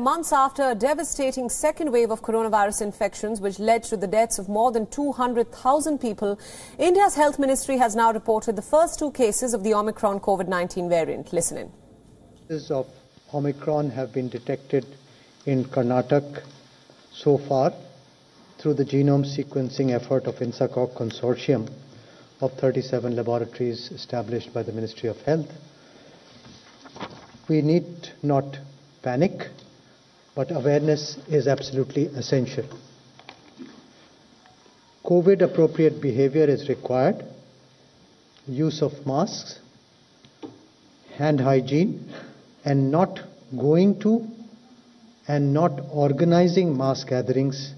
Months after a devastating second wave of coronavirus infections which led to the deaths of more than 200,000 people, India's Health Ministry has now reported the first two cases of the Omicron COVID-19 variant. Listen in. Cases of Omicron have been detected in Karnataka so far through the genome sequencing effort of INSACOG consortium of 37 laboratories established by the Ministry of Health. We need not panic, but awareness is absolutely essential. COVID-appropriate behavior is required. Use of masks, hand hygiene, and not going to and not organizing mass gatherings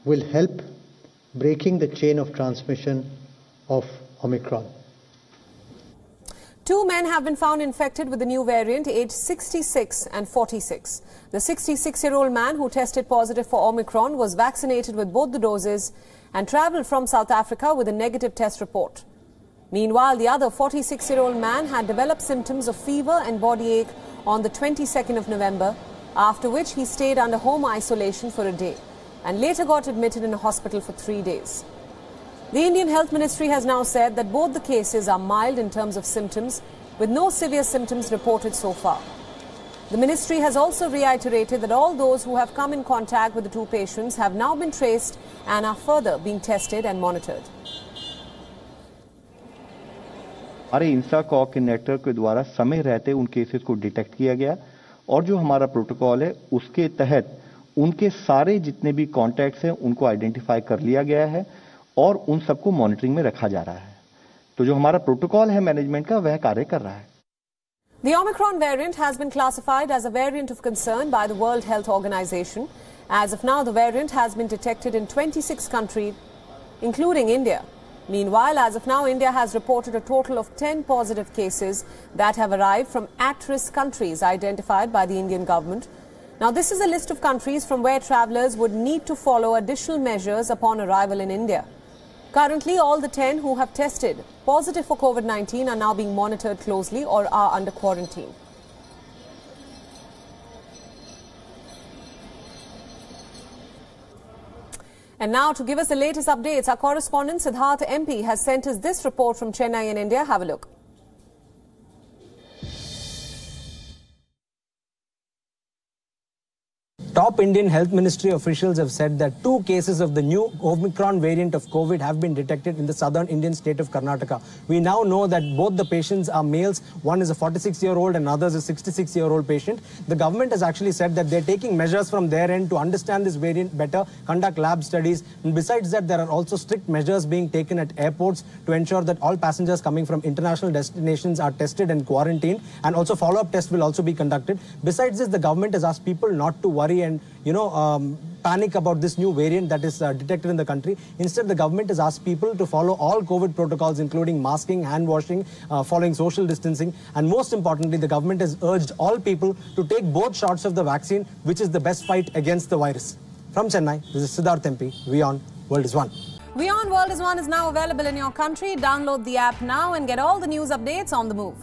will help breaking the chain of transmission of Omicron. Two men have been found infected with the new variant, aged 66 and 46. The 66-year-old man who tested positive for Omicron was vaccinated with both the doses and travelled from South Africa with a negative test report. Meanwhile, the other 46-year-old man had developed symptoms of fever and body ache on the 22nd of November, after which he stayed under home isolation for a day and later got admitted in a hospital for 3 days. The Indian Health Ministry has now said that both the cases are mild in terms of symptoms, with no severe symptoms reported so far. The ministry has also reiterated that all those who have come in contact with the two patients have now been traced and are further being tested and monitored. हमारे INSACOG के network के द्वारा समय रहते उन cases को detect किया गया और जो हमारा प्रोटोकॉल है उसके तहत उनके सारे जितने भी कॉन्टैक्ट्स हैं उनको आइडेंटिफाई कर लिया गया है और उन सबको मॉनिटरिंग में रखा जा रहा है। तो जो हमारा प्रोटोकॉल है मैनेजमेंट का वह कार्य कर रहा है। The Omicron variant has been classified as a variant of concern by the World Health Organization. As of now, the variant has been detected in 26 countries, including India. Meanwhile, as of now, India has reported a total of 10 positive cases that have arrived from at-risk countries identified by the Indian government. Now, this is a list of countries from where travellers would need to follow additional measures upon arrival in India. Currently, all the 10 who have tested positive for COVID-19 are now being monitored closely or are under quarantine. And now, to give us the latest updates, our correspondent Siddharth MP has sent us this report from Chennai in India. Have a look. Top Indian Health Ministry officials have said that 2 cases of the new Omicron variant of COVID have been detected in the southern Indian state of Karnataka. We now know that both the patients are males. One is a 46-year-old and another is a 66-year-old patient. The government has actually said that they're taking measures from their end to understand this variant better, conduct lab studies. And besides that, there are also strict measures being taken at airports to ensure that all passengers coming from international destinations are tested and quarantined. And also follow-up tests will also be conducted. Besides this, the government has asked people not to worry and panic about this new variant that is detected in the country. Instead, the government has asked people to follow all COVID protocols, including masking, hand washing, following social distancing. And most importantly, the government has urged all people to take both shots of the vaccine, which is the best fight against the virus. From Chennai, this is Siddharth MP. WION World is One. WION World is One is now available in your country. Download the app now and get all the news updates on the move.